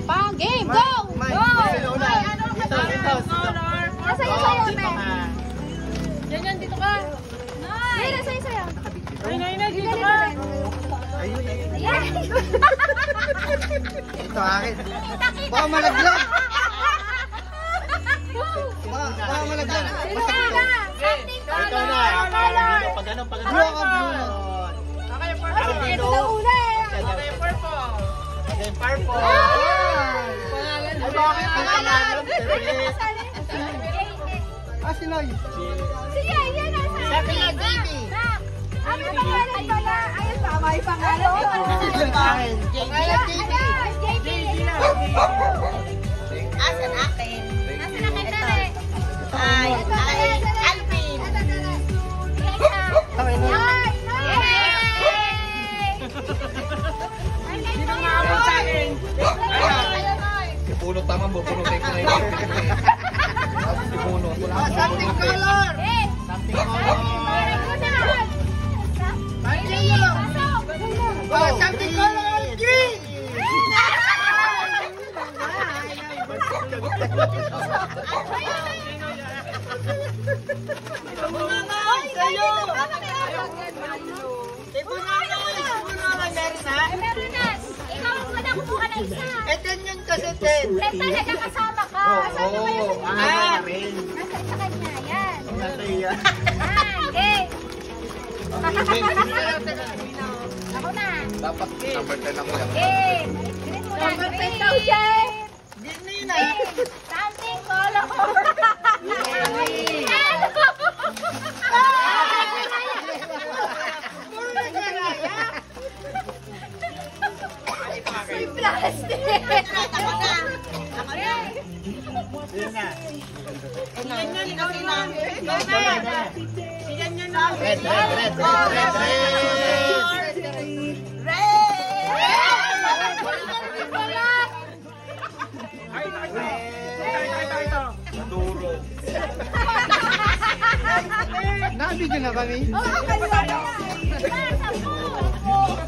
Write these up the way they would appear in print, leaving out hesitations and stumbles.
pa. Game, go! Go! Ay, ano ka ba? Color. Nasa iyo sa'yo, me. Yan, dito ka. Ay, nasa iyo sa'yo. Ay, dito ka. Ayan. Ito akin. Baka malaglag. Baka malaglag. Sino na? Something color. Pag ano, pag ano. Blue ka, blue na. Okay, Kasi ito na una eh. Okay, purple. Okay, purple. Ay, bakit pangalan? Ah, si Loy. Sige, yan na. Sabi na, baby. Ano pangalan pala? Ayun, tama yung pangalan. Ito akin. Pangalan, JB. Asan akin? Nasaan na kayo dali? Ay, Alvin. Sino maabot sa akin? Puno tama mo, puno tayo na yun. Puno. Something color. Something color. Something color. Green. Meron na. Ikaw ang wala kumuha na isa. Ganyan kasi, Ted. Talaga kasama ka. Asan naman yung Ah, rin. nasa sa kanya. Yan. Nasa iya. Yan. Ako na. Dapat number 10 ako yan. Game. Green mo na. Green. Ganyan Something color. Plastic. Red. Duro. Nabigyan na kami.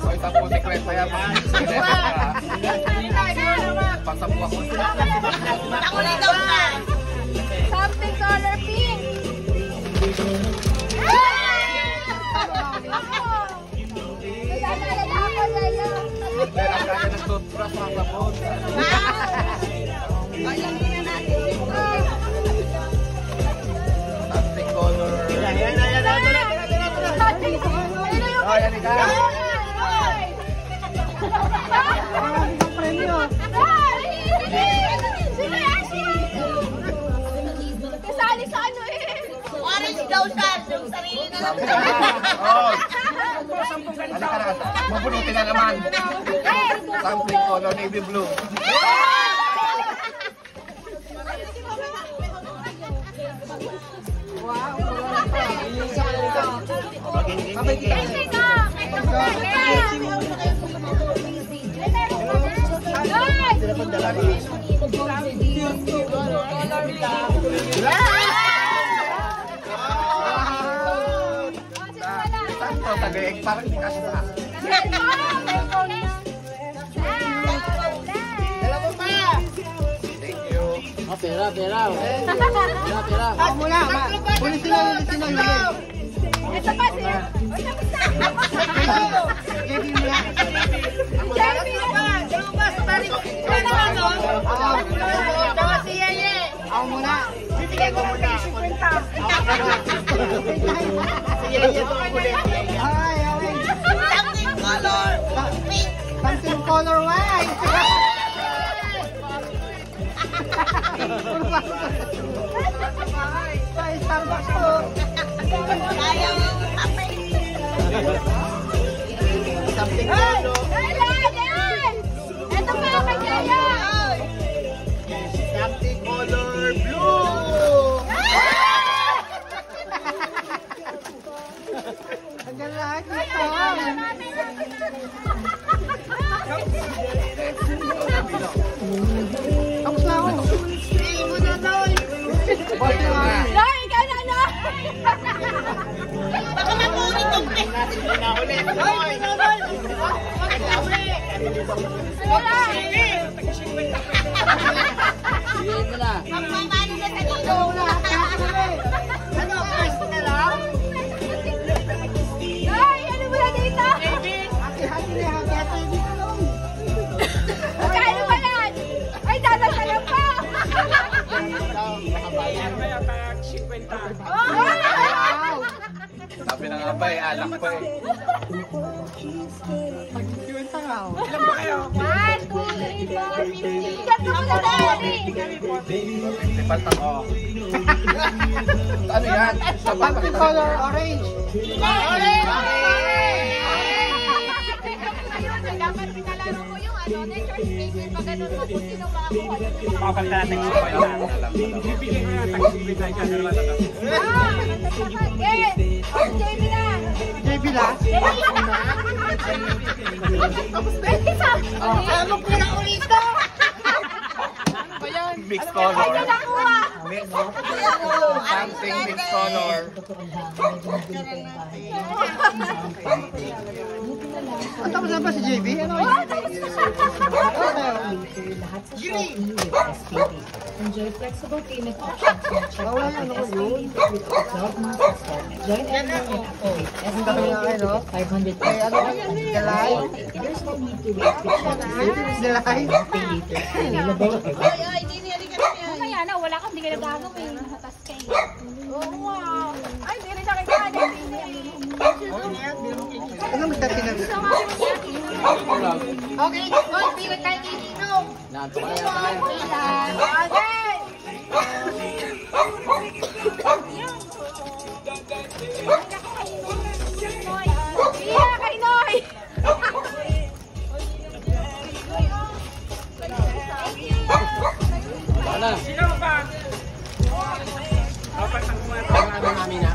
Hoy, tapos secret pa yan. Pasabu ako. Ako na daw ka. Something color pink. Meron kaya ng toothbrush mga kapon. Something color. Ayan. Oh, yan ikaw. Kasali sa ano eh. Orange daw siya. Yung sarili na lang. Oh. Halika na. Mabunutin na naman. Something color navy blue. Santo, tagayeg parang ikas na. Thank you. Pera. Ako muna. Ulit sila. Ito pa siya. JB muna. Ako muna. Sige ko muna. Something color. Pink. Something color white. Ay, Starbucks po. Ayaw yung kape. Something color. Ito pa kay Jaya. Something color blue. Ang lalaki ito. Tapos na ako. Hindi mo na daw. Basta nga. Loy, ikaw na, Loy. Baka mapunin yung pink. Wala. Magmamano na sa dito. Ano, first na lang? Ay, ano mo na dito? Magkano ba yan? Ay, dadasalan pa! Kaya tayag 50. Sabi na nga ba eh, alak pa eh. Ilan ba kayo? 1, 2, 3, 4, 50. Ganto mo na dali! Principal tako. Ano yan? Pink color, orange. Dapat pinalaro mo yung ano, nature space, pag ganun mo kung sino makakuha yun yung Papalitan natin yung mga yan. Bibigyan ko na tag 50 tayo kaya wala na. JB na! JB la? Alam mo, pira ulito. Mixed Ay, color. nakuha! Something mixed color. Ang tapos na ba si JB? Ano? Enjoy flexible payment options from Wala na ako yun. 12 months installment. Join everyone and activate Ang dami na kayo, no? 500 Ay, ano? Galay? There's no need to wait 15 minutes. Galay? Pay later. Available at our Ay, di nili ka na yan. Mamaya na, wala kang di ka nagagawin. Natas kayo. Oo nga. Ay, di rin nakita ka dyan. Ano mas natin na? Okay, oh, pila tayo kay Nino. Okay. Pila kay Noy. Sino ba? Dapat ang mga namin na.